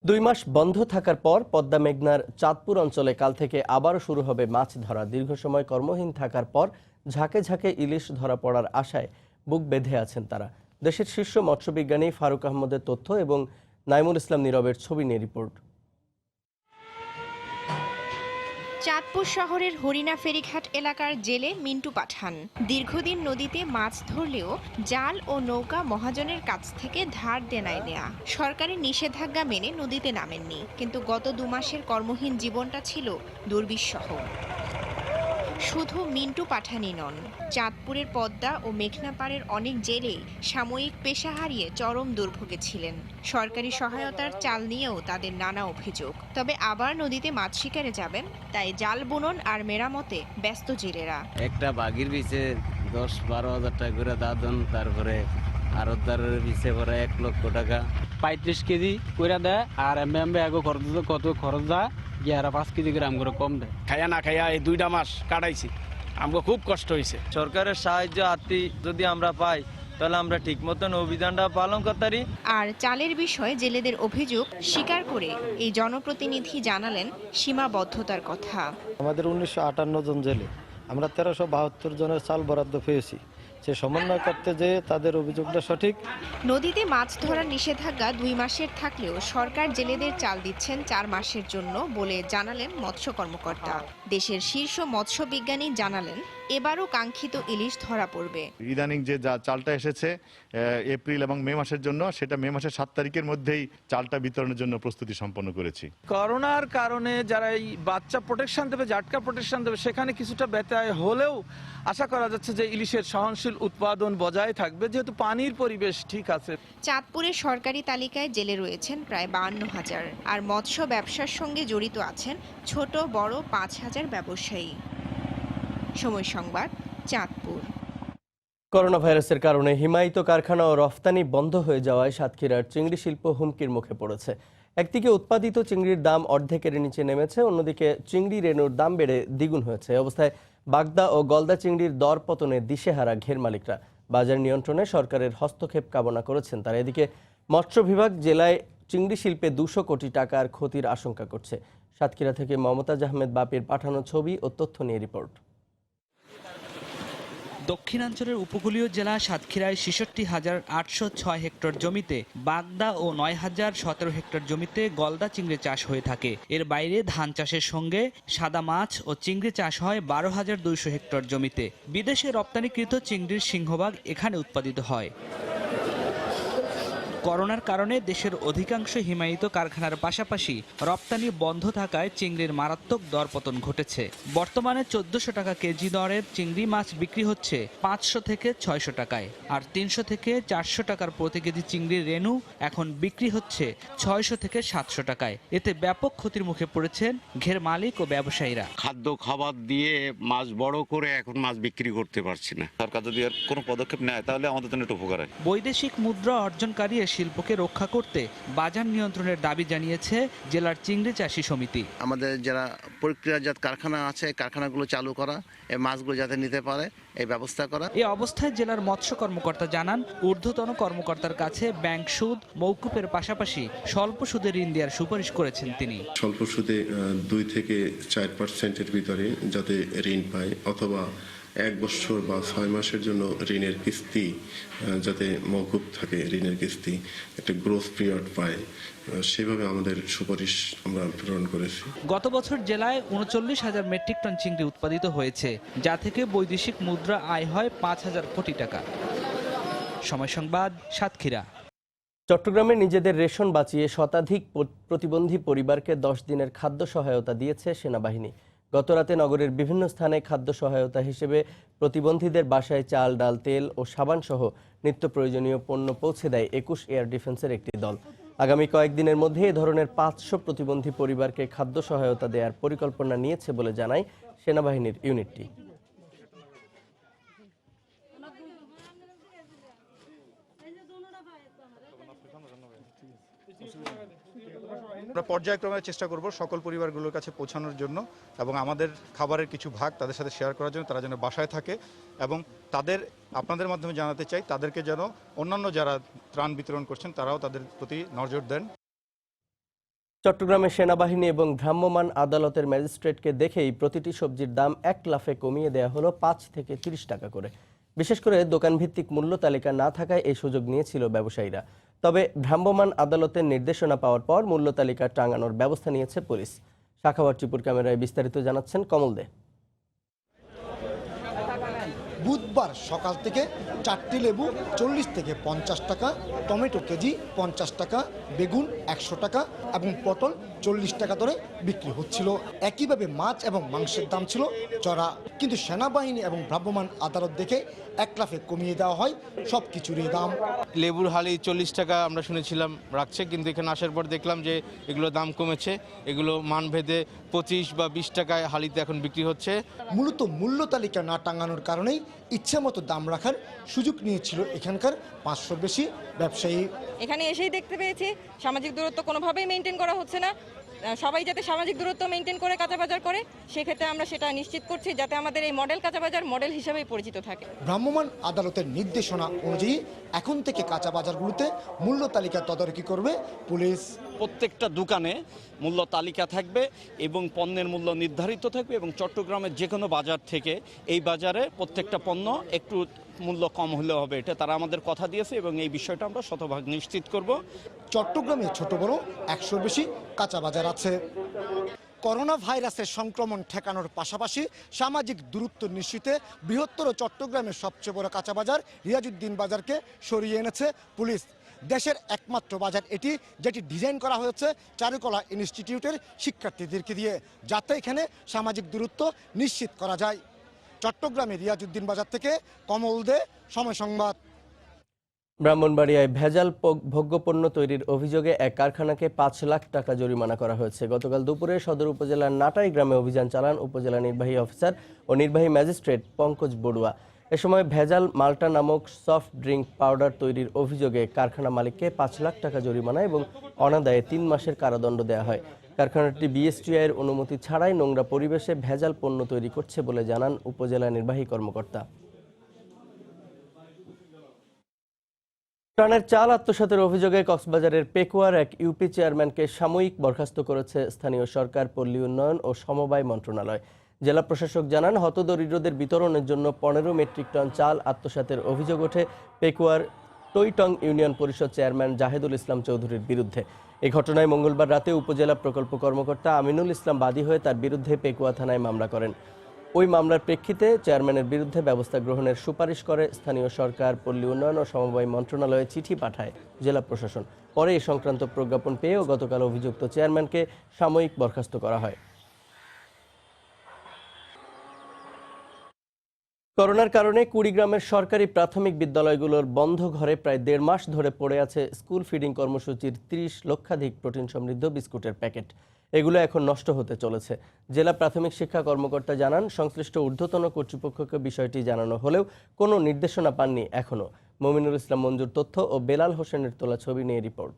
দুই মাস বন্ধ থাকার পর পদ্মা মেঘনার চাঁদপুর অঞ্চলে কাল থেকে আবারও শুরু হবে মাছ ধরা। দীর্ঘ সময় কর্মহীন থাকার পর ঝাঁকে ঝাঁকে ইলিশ ধরা পড়ার আশায় বুক বেঁধে আছেন তারা। দেশের শীর্ষ মৎস্যবিজ্ঞানী ফারুক আহমদের তথ্য এবং নাইমুল ইসলাম নীরবের ছবি নিয়ে রিপোর্ট। চাঁদপুর শহরের হরিণা ফেরিঘাট এলাকার জেলে মিন্টু পাঠান দীর্ঘদিন নদীতে মাছ ধরলেও জাল ও নৌকা মহাজনের কাছ থেকে ধার দেনায় নেয়া। সরকারি নিষেধাজ্ঞা মেনে নদীতে নামেননি, কিন্তু গত 2 মাসের কর্মহীন জীবনটা ছিল দুর্বিষহ। শুধু মিন্টু পাঠানই নন, চাঁদপুরের পদ্মা ও মেঘনা পাড়ের অনেক জেলেই সাময়িক পেশা হারিয়ে চরম দুর্ভোগে ছিলেন। সরকারি সহায়তার চাল নিয়েও তাদের নানা অভিযোগ। তবে আবার নদীতে মাছ শিকারে যাবেন, তাই জাল বুনন আর মেরামতে ব্যস্ত জেলেরা। একটা বাঘির পিছে 10-12 হাজার টাকা করে দাদন, তারপরে আরতদারের পিছে পরে 1 লক্ষ টাকা। 35 কেজি করে দেয়, আর এমবে আগে কত খরচ যায়, 5 কেজি করে আমগুলো কম দেয়। খাইয়া না খাইয়া এই 2টা মাস কাটাইছি, আমাকে খুব কষ্ট হয়েছে। সরকারের সাহায্য আর্থি যদি আমরা পাই তাহলে আমরা ঠিক মতন অভিযানটা পালন করতে পারি। আর চালের বিষয়ে জেলেদের অভিযোগ স্বীকার করে এই জনপ্রতিনিধি জানালেন সীমাবদ্ধতার কথা। আমাদের 1958 জন জেলে আমরা 1372 জনের চাল বরাদ্দ পেয়েছি। সে সমন্বয় করতে যেয়ে তাদের অভিযোগটা সঠিক। নদীতে মাছ ধরার নিষেধাজ্ঞা 2 মাসের থাকলেও সরকার জেলেদের চাল দিচ্ছেন 4 মাসের জন্য বলে জানালেন মৎস্য কর্মকর্তা। দেশের শীর্ষ মৎস্য বিজ্ঞানী জানালেন এবারও কাঙ্ক্ষিত ইলিশ ধরা পড়বে। ইদানিং যে চালটা এসেছে এপ্রিল এবং মে মাসের জন্য, সেটা মে মাসের 7 তারিখের মধ্যেই চালটা বিতরণের জন্য প্রস্তুতি সম্পন্ন করেছি। করোনার কারণে যারা এই বাচ্চা প্রোটেকশন দেবে, জাটকা প্রোটেকশন দেবে, সেখানে কিছুটা ব্যত্যয় হলেও আশা করা যাচ্ছে যে ইলিশের সহনশীল উৎপাদন বজায় থাকবে, যেহেতু পানির পরিবেশ ঠিক আছে। চাঁদপুরের সরকারি তালিকায় জেলে রয়েছেন প্রায় 52,000, আর মৎস্য ব্যবসার সঙ্গে জড়িত আছেন ছোট বড় 5,000 ব্যবসায়ী। সময় সংবাদ, চাঁদপুর। করোনা ভাইরাসের কারণে হিমায়িত কারখানা ও রফতানি বন্ধ হয়ে যাওয়ায় সাতক্ষীরার চিংড়ি শিল্প হুমকির মুখে পড়েছে। একদিকে উৎপাদিত চিংড়ির দাম অর্ধেকের নিচে নেমেছে, অন্যদিকে চিংড়ি রেণুর দাম বেড়ে দ্বিগুণ হয়েছে। অবস্থায় বাগদা ও গলদা চিংড়ির দর পতনে দিশেহারা ঘের মালিকরা। বাজার নিয়ন্ত্রণে সরকারের হস্তক্ষেপ কামনা করেছেন তারা। এদিকে মৎস্য বিভাগ জেলায় চিংড়ি শিল্পে 200 কোটি টাকার ক্ষতির আশঙ্কা করছে। সাতক্ষীরা থেকে মমতাজ আহমেদ বাপির পাঠানো ছবি ও তথ্য নিয়ে রিপোর্ট। দক্ষিণাঞ্চলের উপকূলীয় জেলা সাতক্ষীরায় 66,806 হেক্টর জমিতে বাগদা ও 9,017 হেক্টর জমিতে গলদা চিংড়ি চাষ হয়ে থাকে। এর বাইরে ধান চাষের সঙ্গে সাদা মাছ ও চিংড়ি চাষ হয় 12,200 হেক্টর জমিতে। বিদেশে রপ্তানিকৃত চিংড়ির সিংহভাগ এখানে উৎপাদিত হয়। করোনার কারণে দেশের অধিকাংশ হিমায়িত কারখানার পাশাপাশি রপ্তানি বন্ধ থাকায় চিংড়ির মারাত্মক দরপতন ঘটেছে। বর্তমানে 1400 টাকা কেজি দরের চিংড়ি মাছ বিক্রি হচ্ছে 500 থেকে 600 টাকায়, আর 300 থেকে 400 টাকার প্রতি কেজি চিংড়ির রেণু এখন বিক্রি হচ্ছে 600 থেকে 700 টাকায়। এতে ব্যাপক ক্ষতির মুখে পড়েছেন ঘের মালিক ও ব্যবসায়ীরা। খাদ্য খাবার দিয়ে মাছ বড় করে এখন মাছ বিক্রি করতে পারছি না। সরকার যদি আর কোনো পদক্ষেপ নেয় তাহলে আমাদের জন্য একটু উপকার হয়। বৈদেশিক মুদ্রা অর্জনকারী শিল্পকে রক্ষা করতে বাজার নিয়ন্ত্রণের দাবি জানিয়েছে জেলার চিংড়ি চাষী সমিতি। আমাদের যারা প্রক্রিয়াজাত কারখানা আছে, কারখানাগুলো চালু করা, এই মাছগুলো যাতে নিতে পারে এই ব্যবস্থা করা। এই অবস্থায় জেলার মৎস্য কর্মকর্তা জানান, ঊর্ধ্বতন কর্মকর্তার কাছে ব্যাংক সুদ মৌকুফের পাশাপাশি স্বল্প সুদে ঋণ দেওয়ার সুপারিশ করেছেন তিনি। স্বল্প সুদে 2 থেকে 4% ভিতরে যাতে ঋণ পায়, অথবা 1 বছর বা 6 মাসের জন্য ঋণের কিস্তি যাতে মওকুফ থাকে, ঋণের কিস্তি একটা গ্রোথ পিরিয়ড পায়, সেভাবে আমাদের সুপারিশ আমরা প্রেরণ করেছি। গত বছর জেলায় ৩৯,০০০ মেট্রিক টন চিংড়ি উৎপাদিত হয়েছে, যা থেকে বৈদেশিক মুদ্রা আয় হয় 5,000 কোটি টাকা। সময় সংবাদ, সাতক্ষীরা। চট্টগ্রামে নিজেদের রেশন বাঁচিয়ে শতাধিক প্রতিবন্ধী পরিবারকে 10 দিনের খাদ্য সহায়তা দিয়েছে সেনাবাহিনী। গতরাতে নগরের বিভিন্ন স্থানে খাদ্য সহায়তা হিসেবে প্রতিবন্ধীদের বাসায় চাল, ডাল, তেল ও সাবান সহ নিত্য প্রয়োজনীয় পণ্য পৌঁছে দেয় 21 এয়ার ডিফেন্সের একটি দল। আগামী কয়েকদিনের মধ্যে এ ধরনের 500 প্রতিবন্ধী পরিবারকে খাদ্য সহায়তা দেওয়ার পরিকল্পনা নিয়েছে বলে জানায় সেনাবাহিনীর ইউনিটটি। আমরা পর্যায়ক্রমে চেষ্টা করব সকল পরিবারগুলোর কাছে পৌঁছানোর জন্য এবং আমাদের খাবারের কিছু ভাগ তাদের সাথে শেয়ার করার জন্য, তারা যেন বাসায় থাকে এবং তাদের আপনাদের মাধ্যমে জানাতে চাই তাদেরকে যেন অন্যান্য যারা ত্রাণ বিতরণ করছেন তারাও তাদের প্রতি নজর দেন। চট্টগ্রামে সেনাবাহিনী এবং ভ্রাম্যমাণ আদালতের ম্যাজিস্ট্রেটকে দেখেই প্রতিটি সবজির দাম 1 লাফে কমিয়ে দেওয়া হলো 5 থেকে 30 টাকা করে। বিশেষ করে দোকানভিত্তিক মূল্য তালিকা না থাকায় এই সুযোগ নিয়েছিল ব্যবসায়ীরা। তবে ভ্রাম্যমাণ আদালতের নির্দেশনা পাওয়ার পর মূল্য তালিকা টাঙানোর ব্যবস্থা নিয়েছে পুলিশ। শাখাওয়াত টিপুর ক্যামেরায় বিস্তারিত জানাচ্ছেন কমল দে। বুধবার সকাল থেকে 4টি লেবু 40 থেকে 50 টাকা, টমেটো কেজি 50 টাকা, বেগুন 100 টাকা এবং পটল 40 টাকা দরে বিক্রি হচ্ছিল। একইভাবে মাছ এবং মাংসের দাম ছিল চড়া, কিন্তু সেনাবাহিনী এবং ভ্রাম্যমাণ আদালত দেখে 1 লাফে কমিয়ে দেওয়া হয় সব কিছুরই দাম। লেবুর হালি 40 টাকা আমরা শুনেছিলাম রাখছে, কিন্তু এখানে আসার পর দেখলাম যে এগুলো দাম কমেছে, এগুলো মানভেদে 25 বা 20 টাকায় হালিতে এখন বিক্রি হচ্ছে। মূলত মূল্য তালিকা না টাঙানোর কারণেই ইচ্ছামতো দাম রাখার সুযোগ নিয়েছিল এখানকার 500 বেশি ব্যবসায়ী। এখানে এসেই দেখতে পেয়েছি সামাজিক দূরত্ব কোনোভাবেই মেনটেন করা হচ্ছে না। সবাই যাতে সামাজিক দূরত্ব মেনটেন করে কাঁচা বাজার করে, সেক্ষেত্রে আমরা সেটা নিশ্চিত করছি যাতে আমাদের এই মডেল কাঁচা বাজার মডেল হিসেবেই পরিচিত থাকে। ভ্রাম্যমাণ আদালতের নির্দেশনা অনুযায়ী এখন থেকে কাঁচা বাজারগুলোতে মূল্য তালিকা তদারকি করবে পুলিশ। প্রত্যেকটা দোকানে মূল্য তালিকা থাকবে এবং পণ্যের মূল্য নির্ধারিত থাকবে এবং চট্টগ্রামের যে কোনো বাজার থেকে এই বাজারে প্রত্যেকটা পণ্য একটু মূল্য কম হলেও হবে, এটা তারা আমাদের কথা দিয়েছে এবং এই বিষয়টা আমরা শতভাগ নিশ্চিত করব। চট্টগ্রামে ছোট বড় 100 বেশি কাঁচা বাজার আছে। করোনা ভাইরাসের সংক্রমণ ঠেকানোর পাশাপাশি সামাজিক দূরত্ব নিশ্চিতে বৃহত্তর চট্টগ্রামের সবচেয়ে বড় কাঁচা বাজার রিয়াজউদ্দিন বাজারকে সরিয়ে এনেছে পুলিশ। দেশের একমাত্র বাজার এটি, যেটি ডিজাইন করা হয়েছে চারুকলা ইনস্টিটিউটের শিক্ষার্থীদেরকে দিয়ে, যাতে এখানে সামাজিক দূরত্ব নিশ্চিত করা যায়। চট্টগ্রামের রিয়াজউদ্দিন বাজার থেকে কমল দে, সময় সংবাদ। ব্রাহ্মণবাড়িয়ায় ভেজাল ভোগ্যপণ্য তৈরির অভিযোগে এক কারখানাকে 5 লাখ টাকা জরিমানা করা হয়েছে। গতকাল দুপুরে সদর উপজেলার নাটাই গ্রামে অভিযান চালান উপজেলা নির্বাহী অফিসার ও নির্বাহী ম্যাজিস্ট্রেট পঙ্কজ বড়ুয়া। এ সময় ভেজাল মাল্টা নামক সফট ড্রিঙ্ক পাউডার তৈরির অভিযোগে কারখানা মালিককে 5 লাখ টাকা জরিমানা এবং অনাদায়ে 3 মাসের কারাদণ্ড দেওয়া হয়। কারখানাটি বিএসটিআই এর অনুমতি ছাড়াই নোংরা পরিবেশে ভেজাল পণ্য তৈরি করছে বলে জানান উপজেলা নির্বাহী কর্মকর্তা। ট্রানের চাল আত্মসাতের অভিযোগে কক্সবাজারের পেকুয়ার এক ইউপি চেয়ারম্যানকে সাময়িক বরখাস্ত করেছে স্থানীয় সরকার, পল্লী উন্নয়ন ও সমবায় মন্ত্রণালয়। জেলা প্রশাসক জানান, হতদরিদ্রদের বিতরণের জন্য 15 মেট্রিক টন চাল আত্মসাতের অভিযোগ ওঠে পেকুয়ার টইটং ইউনিয়ন পরিষদ চেয়ারম্যান জাহেদুল ইসলাম চৌধুরীর বিরুদ্ধে। এই ঘটনায় মঙ্গলবার রাতে উপজেলা প্রকল্প কর্মকর্তা আমিনুল ইসলাম বাদী হয়ে তার বিরুদ্ধে পেকুয়া থানায় মামলা করেন। ওই মামলার প্রেক্ষিতে চেয়ারম্যানের বিরুদ্ধে ব্যবস্থা গ্রহণের সুপারিশ করে স্থানীয় সরকার, পল্লী উন্নয়ন ও সমবায় মন্ত্রণালয়ে চিঠি পাঠায় জেলা প্রশাসন। পরে এই সংক্রান্ত প্রজ্ঞাপন পেয়েও গতকাল অভিযুক্ত চেয়ারম্যানকে সাময়িক বরখাস্ত করা হয়। করোনার কারণে কুড়িগ্রামের সরকারি প্রাথমিক বিদ্যালয়গুলোর বন্ধ ঘরে প্রায় 1.5 মাস ধরে পড়ে আছে স্কুল ফিডিং কর্মসূচির 30 লক্ষাধিক প্রোটিন সমৃদ্ধ বিস্কুটের প্যাকেট। এগুলো এখন নষ্ট হতে চলেছে। জেলা প্রাথমিক শিক্ষা কর্মকর্তা জানান, সংশ্লিষ্ট ঊর্ধ্বতন কর্তৃপক্ষকে বিষয়টি জানানো হলেও কোনো নির্দেশনা পাননি এখনো। মমিনুল ইসলাম মঞ্জুর তথ্য ও বেলাল হোসেনের তোলা ছবি নিয়ে রিপোর্ট।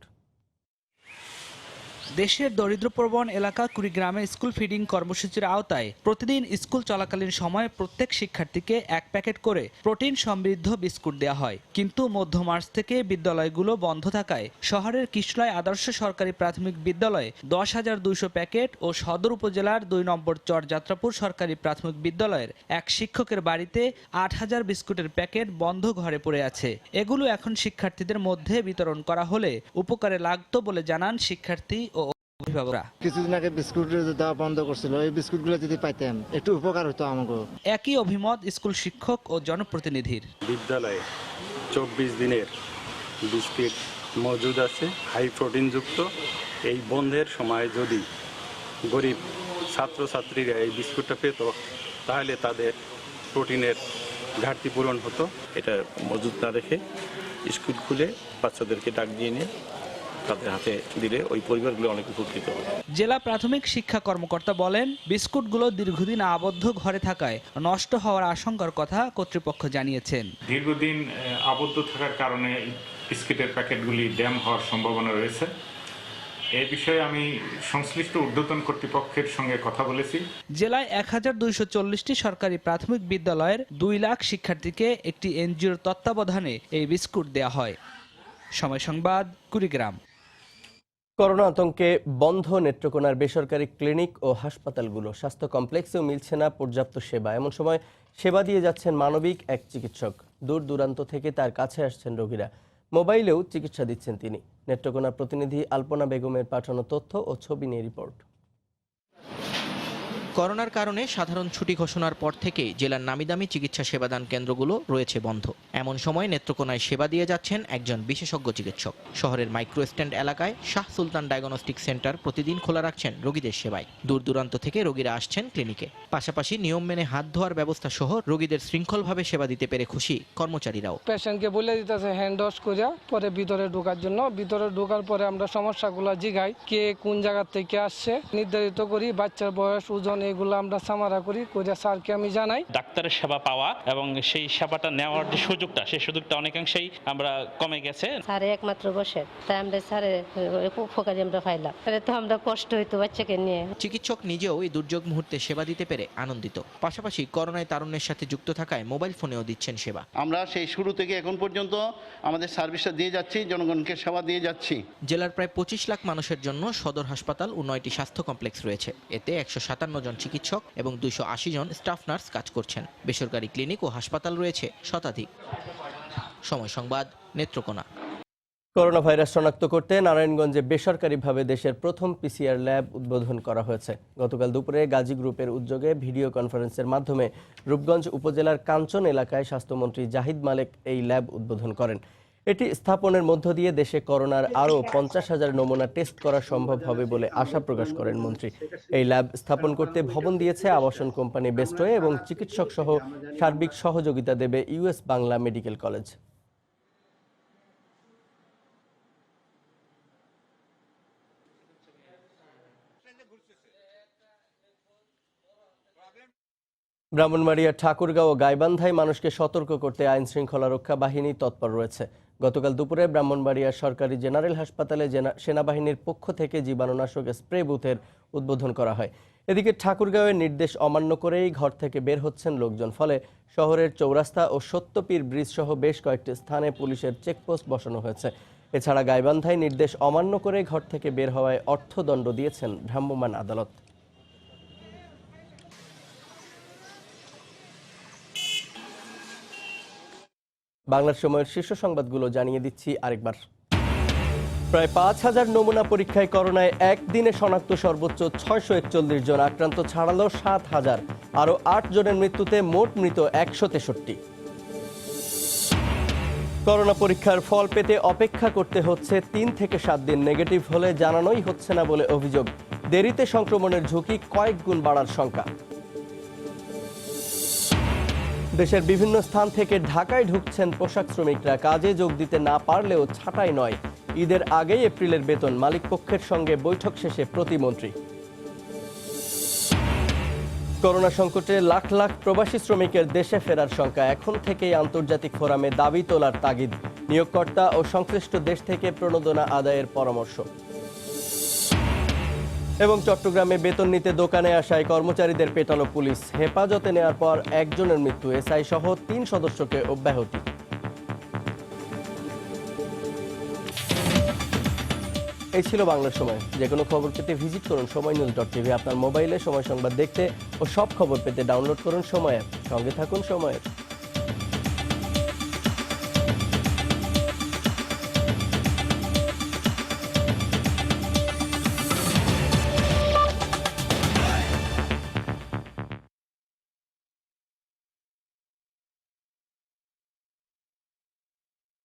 দেশের দরিদ্রপ্রবণ এলাকা কুড়িগ্রামে স্কুল ফিডিং কর্মসূচির আওতায় প্রতিদিন স্কুল চলাকালীন সময়ে প্রত্যেক শিক্ষার্থীকে 1 প্যাকেট করে প্রোটিন সমৃদ্ধ বিস্কুট দেওয়া হয়, কিন্তু মধ্য মার্চ থেকে বিদ্যালয়গুলো বন্ধ থাকায় শহরের কিশলয় আদর্শ সরকারি প্রাথমিক বিদ্যালয়ে 10,200 প্যাকেট ও সদর উপজেলার 2 নম্বর চরযাত্রাপুর সরকারি প্রাথমিক বিদ্যালয়ের এক শিক্ষকের বাড়িতে 8,000 বিস্কুটের প্যাকেট বন্ধ ঘরে পড়ে আছে। এগুলো এখন শিক্ষার্থীদের মধ্যে বিতরণ করা হলে উপকারে লাগতো বলে জানান শিক্ষার্থী ও অভিভাবকরা। কিছুদিন আগে বিস্কুট দেওয়া বন্ধ করছিল, এই বিস্কুটগুলো যদি পাইতাম একটু উপকার হতো আমাকে। একই অভিমত স্কুল শিক্ষক ও জনপ্রতিনিধির। বিদ্যালয়ে 24 দিনের বিস্কিট মজুদ আছে, হাই প্রোটিনযুক্ত। এই বন্ধের সময় যদি গরিব ছাত্রছাত্রীরা এই বিস্কুটটা পেত তাহলে তাদের প্রোটিনের ঘাটতি পূরণ হতো। এটা মজুদ না রেখে স্কুল খুলে বাচ্চাদেরকে ডাক দিয়ে নিয়ে তাদের হাতে দিলে ওই পরিবারগুলো অনেক উপকৃত হবে। জেলা প্রাথমিক শিক্ষা কর্মকর্তা বলেন, বিস্কুটগুলো দীর্ঘদিন আবদ্ধ ঘরে থাকায় নষ্ট হওয়ার আশঙ্কার কথা কর্তৃপক্ষ জানিয়েছেন। দীর্ঘদিন আবদ্ধ থাকার কারণে বিস্কিটের প্যাকেটগুলি ড্যাম হওয়ার সম্ভাবনা রয়েছে। এই বিষয়ে আমি সংশ্লিষ্ট ঊর্ধ্বতন কর্তৃপক্ষের সঙ্গে কথা বলেছি। জেলায় 1,240টি সরকারি প্রাথমিক বিদ্যালয়ের 2 লাখ শিক্ষার্থীকে একটি এনজিওর তত্ত্বাবধানে এই বিস্কুট দেওয়া হয়। সময় সংবাদ, কুড়িগ্রাম। করোনা আতঙ্কে বন্ধ নেত্রকোনার বেসরকারি ক্লিনিক ও হাসপাতালগুলো। স্বাস্থ্য কমপ্লেক্সেও মিলছে না পর্যাপ্ত সেবা। এমন সময় সেবা দিয়ে যাচ্ছেন মানবিক এক চিকিৎসক। দূর দূরান্ত থেকে তার কাছে আসছেন রোগীরা। মোবাইলেও চিকিৎসা দিচ্ছেন তিনি। নেত্রকোনার প্রতিনিধি আলপনা বেগমের পাঠানো তথ্য ও ছবি নিয়ে রিপোর্ট। করোনার কারণে সাধারণ ছুটি ঘোষণার পর থেকেই জেলার নামিদামি চিকিৎসা সেবাদান কেন্দ্রগুলো রয়েছে বন্ধ। এমন সময় নেত্রকোনায় সেবা দিয়ে যাচ্ছেন একজন বিশেষজ্ঞ চিকিৎসক। শহরের মাইক্রো স্ট্যান্ড এলাকায় শাহ সুলতান ডায়াগনস্টিক সেন্টার প্রতিদিন খোলা রাখছেন রোগীদের সেবায়। দূর দূরান্ত থেকে রোগীরা আসছেন ক্লিনিকে। পাশাপাশি নিয়ম মেনে হাত ধোয়ার ব্যবস্থা সহ রোগীদের শৃঙ্খলভাবে সেবা দিতে পেরে খুশি কর্মচারীরাও। পেশেন্টকে বলে দিতেছে হ্যান্ড ওয়াশ করিয়া পরে ভিতরে ঢোকার জন্য। ভিতরে ঢোকার পরে আমরা সমস্যাগুলো জিগাই, কে কোন জায়গা থেকে আসছে নির্ধারিত করি, বাচ্চার বয়স, ওজন এগুলো আমরা সামারা করি করিয়া স্যারকে আমি জানাই। ডাক্তারের সেবা পাওয়া এবং সেই সেবাটা নেওয়ার যে সুযোগটা, সেই সুযোগটা অনেকাংশেই আমরা কমে গেছে। স্যারে একমাত্র বসে, তাই আমরা স্যারের উপকারী আমরা পাইলাম। তাহলে তো আমরা কষ্ট হইতো বাচ্চাকে নিয়ে। চিকিৎসক নিজেও এই দুর্যোগ মুহূর্তে সেবা দিতে পেরে আনন্দিত। পাশাপাশি করোনায় তারুণ্যের সাথে যুক্ত থাকায় মোবাইল ফোনেও দিচ্ছেন সেবা। আমরা সেই শুরু থেকে এখন পর্যন্ত আমাদের সার্ভিসটা দিয়ে যাচ্ছি, জনগণকে সেবা দিয়ে যাচ্ছি। জেলার প্রায় 25 লাখ মানুষের জন্য সদর হাসপাতাল ও 9টি স্বাস্থ্য কমপ্লেক্স রয়েছে। এতে 157 জন চিকিৎসক এবং 280 জন স্টাফ নার্স কাজ করছেন। বেসরকারি ক্লিনিক ও হাসপাতাল রয়েছে শতাধিক। সময় সংবাদ, নেত্রকোনা। করোনা ভাইরাস শনাক্ত করতে নারায়ণগঞ্জে বেসরকারিভাবে দেশের প্রথম পিসিআর ল্যাব উদ্বোধন করা হয়েছে। গতকাল দুপুরে গাজী গ্রুপের উদ্যোগে ভিডিও কনফারেন্সের মাধ্যমে রূপগঞ্জ উপজেলার কাঞ্চন এলাকায় স্বাস্থ্যমন্ত্রী জাহিদ মালেক এই ল্যাব উদ্বোধন করেন। এটি স্থাপনের মধ্য দিয়ে দেশে করোনার আরও 50,000 নমুনা টেস্ট করা সম্ভব হবে বলে আশা প্রকাশ করেন মন্ত্রী। এই ল্যাব স্থাপন করতে ভবন দিয়েছে আবাসন কোম্পানি বেস্টওয়ে এবং চিকিৎসক সহ সার্বিক সহযোগিতা দেবে ইউএস বাংলা মেডিকেল কলেজ। ব্রাহ্মণবাড়িয়ার ঠাকুরগাঁও ও গাইবান্ধায় মানুষকে সতর্ক করতে আইন শৃঙ্খলা রক্ষা বাহিনী তৎপর রয়েছে। গতকাল দুপুরে ব্রাহ্মণবাড়িয়ার সরকারি জেনারেল হাসপাতালে সেনাবাহিনীর পক্ষ থেকে জীবাণুনাশক স্প্রে বুথের উদ্বোধন করা হয়। এদিকে ঠাকুরগাঁওয়ের নির্দেশ অমান্য করেই ঘর থেকে বের হচ্ছেন লোকজন। ফলে শহরের চৌরাস্তা ও সত্যপীর ব্রিজ সহ বেশ কয়েকটি স্থানে পুলিশের চেকপোস্ট বসানো হয়েছে। এছাড়া গাইবান্ধায় নির্দেশ অমান্য করে ঘর থেকে বের হওয়ায় অর্থদণ্ড দিয়েছেন ভ্রাম্যমাণ আদালত। বাংলার সময়ের শীর্ষ সংবাদগুলো জানিয়ে দিচ্ছি আরেকবার। প্রায় 5,000 নমুনা পরীক্ষায় করোনায় একদিনে শনাক্ত সর্বোচ্চ 641 জন। আক্রান্ত ছাড়ালো 7,000। আরও 8 জনের মৃত্যুতে মোট মৃত 163। করোনা পরীক্ষার ফল পেতে অপেক্ষা করতে হচ্ছে 3 থেকে 7 দিন। নেগেটিভ হলে জানানোই হচ্ছে না বলে অভিযোগ। দেরিতে সংক্রমণের ঝুঁকি কয়েক গুণ বাড়ার শঙ্কা। দেশের বিভিন্ন স্থান থেকে ঢাকায় ঢুকছেন পোশাক শ্রমিকরা। কাজে যোগ দিতে না পারলেও ছাঁটাই নয়। ঈদের আগেই এপ্রিলের বেতন। মালিকপক্ষের সঙ্গে বৈঠক শেষে প্রতিমন্ত্রী। করোনা সংকটে লাখ লাখ প্রবাসী শ্রমিকের দেশে ফেরার শঙ্কা। এখন থেকেই আন্তর্জাতিক ফোরামে দাবি তোলার তাগিদ। নিয়োগকর্তা ও সংশ্লিষ্ট দেশ থেকে প্রণোদনা আদায়ের পরামর্শ। এবং চট্টগ্রামে বেতন নিতে দোকানে আসায় কর্মচারীদের পেটালো পুলিশ। হেফাজতে নেওয়ার পর একজনের মৃত্যু, এসআই সহ 3 সদস্যকে অব্যাহতি। এই ছিল বাংলার সময়। যে কোনো খবর পেতে ভিজিট করুন সময়নিউজ.tv। আপনার মোবাইলে সময় সংবাদ দেখতে ও সব খবর পেতে ডাউনলোড করুন সময় অ্যাপ। সঙ্গে থাকুন সময়ের।